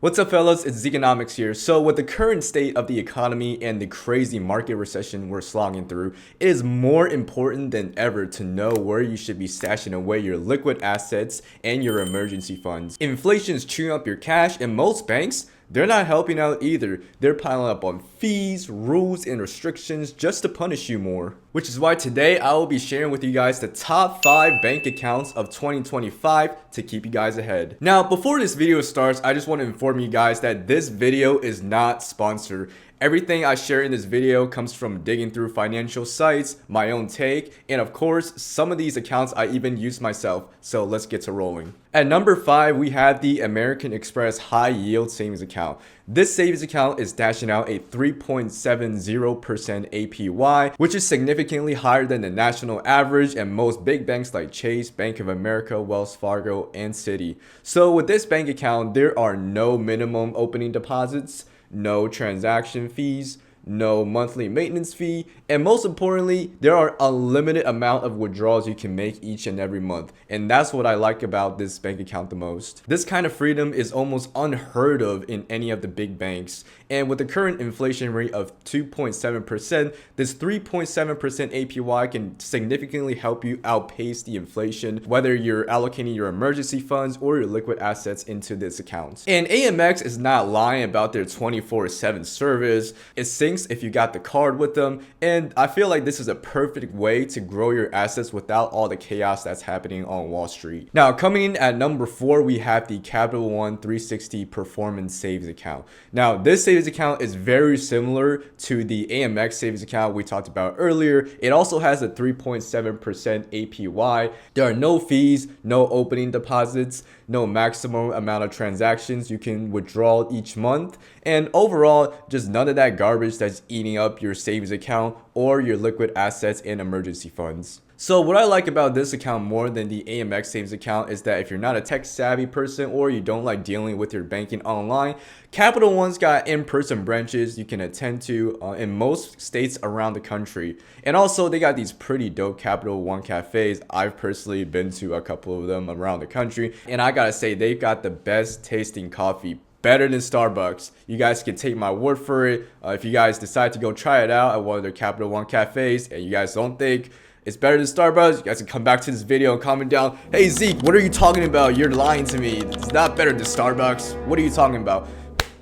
What's up, fellas? It's Economics here. So with the current state of the economy and the crazy market recession we're slogging through, it is more important than ever to know where you should be stashing away your liquid assets and your emergency funds. Inflation is chewing up your cash, and most banks, they're not helping out either. They're piling up on fees, rules, and restrictions just to punish you more. Which is why today I will be sharing with you guys the top 5 bank accounts of 2025 to keep you guys ahead. Now, before this video starts, I just want to inform you guys that this video is not sponsored. Everything I share in this video comes from digging through financial sites, my own take, and of course, some of these accounts I even use myself. So let's get to rolling. At number 5, we have the American Express High Yield Savings Account. This savings account is dashing out a 3.70% APY, which is significantly higher than the national average and most big banks like Chase, Bank of America, Wells Fargo, and Citi. So with this bank account, there are no minimum opening deposits, no transaction fees, no monthly maintenance fee, and most importantly, there are unlimited amount of withdrawals you can make each and every month. And that's what I like about this bank account the most. This kind of freedom is almost unheard of in any of the big banks. And with the current inflation rate of 2.7%, this 3.7% APY can significantly help you outpace the inflation, whether you're allocating your emergency funds or your liquid assets into this account. And Amex is not lying about their 24/7 service. It syncs if you got the card with them, and I feel like this is a perfect way to grow your assets without all the chaos that's happening on Wall Street. Now, coming in at number 4, we have the Capital One 360 Performance Savings Account. Now, this savings account is very similar to the Amex savings account we talked about earlier. It also has a 3.7% APY. There are no fees, no opening deposits, no maximum amount of transactions you can withdraw each month, and overall, just none of that garbage that's eating up your savings account or your liquid assets and emergency funds. So what I like about this account more than the Amex savings account is that if you're not a tech savvy person or you don't like dealing with your banking online, Capital One's got in-person branches you can attend to in most states around the country. And also they got these pretty dope Capital One cafes. I've personally been to a couple of them around the country, and I gotta say they've got the best tasting coffee. Better than Starbucks. You guys can take my word for it. If you guys decide to go try it out at one of their Capital One cafes and you guys don't think it's better than Starbucks, you guys can come back to this video and comment down, "Hey Zeke, what are you talking about? You're lying to me. It's not better than Starbucks. What are you talking about?"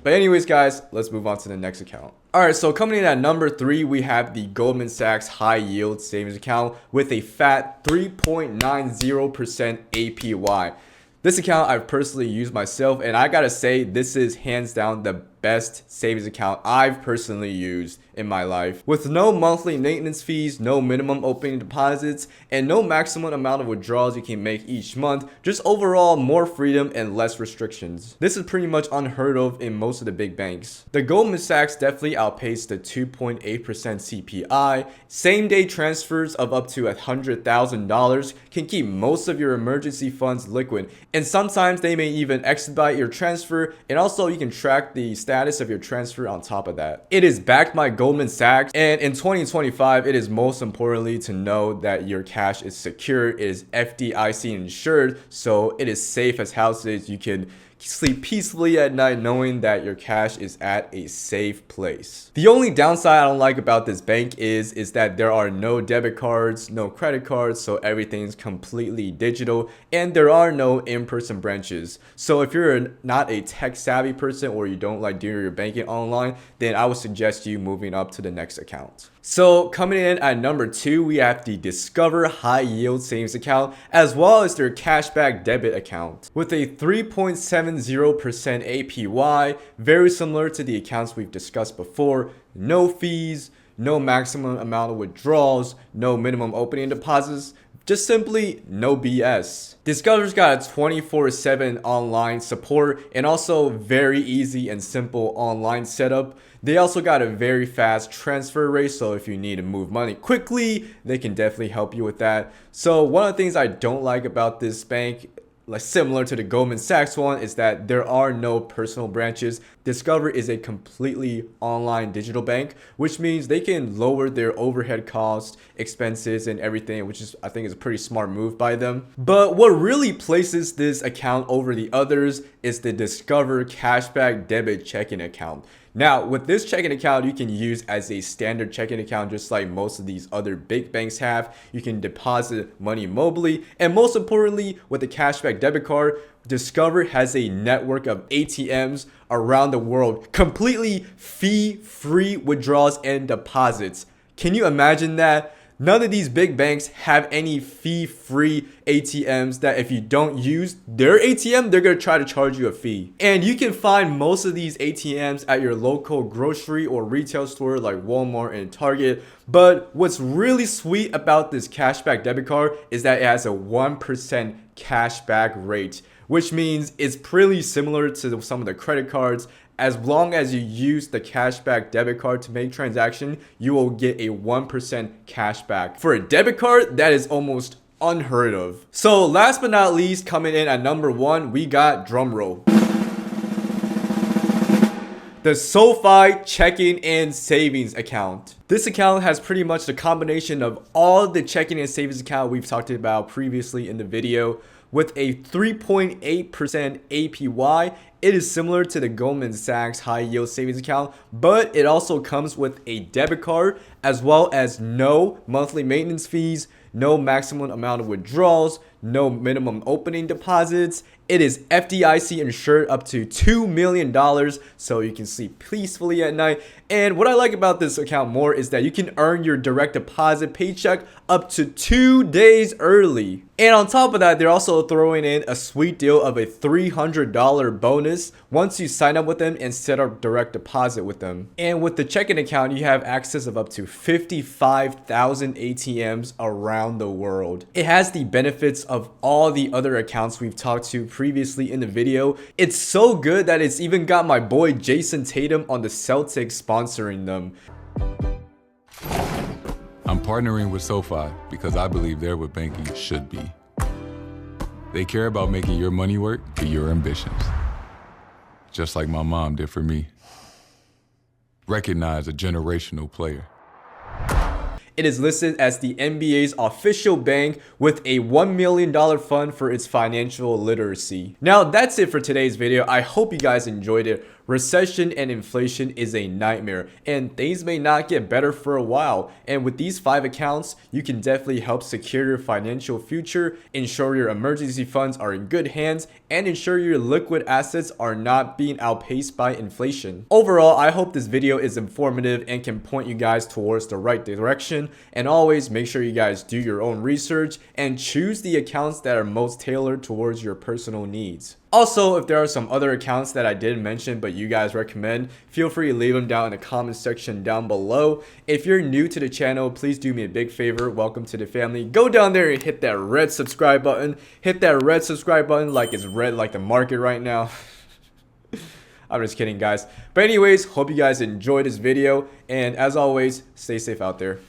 But anyways, guys, let's move on to the next account. Alright, so coming in at number 3, we have the Goldman Sachs High Yield Savings Account with a fat 3.90% APY. This account I've personally used myself, and I gotta say this is hands down the best savings account I've personally used in my life. With no monthly maintenance fees, no minimum opening deposits, and no maximum amount of withdrawals you can make each month, just overall more freedom and less restrictions. This is pretty much unheard of in most of the big banks. The Goldman Sachs definitely outpaced the 2.8% CPI. Same day transfers of up to $100,000 can keep most of your emergency funds liquid, and sometimes they may even expedite your transfer, and also you can track the status of your transfer on top of that. It is backed by Goldman Sachs, and in 2025, it is most importantly to know that your cash is secure. It is FDIC insured, so it is safe as houses. You can sleep peacefully at night knowing that your cash is at a safe place. The only downside I don't like about this bank is that there are no debit cards, no credit cards, so everything's completely digital, and there are no in-person branches. So if you're not a tech savvy person or you don't like doing your banking online, then I would suggest you moving up to the next account. So coming in at number 2, we have the Discover High Yield Savings Account, as well as their Cashback Debit account with a 3.70% APY, very similar to the accounts we've discussed before. No fees, no maximum amount of withdrawals, no minimum opening deposits, just simply no BS. Discover's got a 24/7 online support and also very easy and simple online setup. They also got a very fast transfer rate, so if you need to move money quickly, they can definitely help you with that. So one of the things I don't like about this bank, like similar to the Goldman Sachs one, is that there are no personal branches. Discover is a completely online digital bank, which means they can lower their overhead costs, expenses, and everything, which is, I think, is a pretty smart move by them. But what really places this account over the others is the Discover Cashback Debit checking account. Now, with this checking account, you can use as a standard checking account, just like most of these other big banks have. You can deposit money mobily, and most importantly, with the Cashback debit card, Discover has a network of ATMs around the world, completely fee-free withdrawals and deposits. Can you imagine that? None of these big banks have any fee-free ATMs that if you don't use their ATM, they're going to try to charge you a fee. And you can find most of these ATMs at your local grocery or retail store like Walmart and Target. But what's really sweet about this cashback debit card is that it has a 1% cashback rate, which means it's pretty similar to some of the credit cards. As long as you use the cashback debit card to make transaction, you will get a 1% cashback. For a debit card, that is almost unheard of. So last but not least, coming in at number 1, we got, drumroll, the SoFi Checking and Savings account. This account has pretty much the combination of all the checking and savings account we've talked about previously in the video. With a 3.8% APY, it is similar to the Goldman Sachs high yield savings account, but it also comes with a debit card as well as no monthly maintenance fees, no maximum amount of withdrawals, no minimum opening deposits. It is FDIC insured up to $2 million, so you can sleep peacefully at night. And what I like about this account more is that you can earn your direct deposit paycheck up to 2 days early. And on top of that, they're also throwing in a sweet deal of a $300 bonus once you sign up with them and set up direct deposit with them. And with the checking account, you have access of up to 55,000 ATMs around the world. It has the benefits of all the other accounts we've talked to previously in the video. It's so good that it's even got my boy Jayson Tatum on the Celtics sponsoring them. I'm partnering with SoFi because I believe they're what banking should be. They care about making your money work for your ambitions. Just like my mom did for me. Recognize a generational player. It is listed as the NBA's official bank with a $1 million fund for its financial literacy. Now that's it for today's video. I hope you guys enjoyed it. Recession and inflation is a nightmare, and things may not get better for a while. And with these 5 accounts, you can definitely help secure your financial future, ensure your emergency funds are in good hands, and ensure your liquid assets are not being outpaced by inflation. Overall, I hope this video is informative and can point you guys towards the right direction. And always make sure you guys do your own research and choose the accounts that are most tailored towards your personal needs. Also, if there are some other accounts that I didn't mention but you guys recommend, feel free to leave them down in the comment section down below. If you're new to the channel, please do me a big favor. Welcome to the family. Go down there and hit that red subscribe button. Hit that red subscribe button like it's red like the market right now. I'm just kidding, guys. But anyways, hope you guys enjoyed this video. And as always, stay safe out there.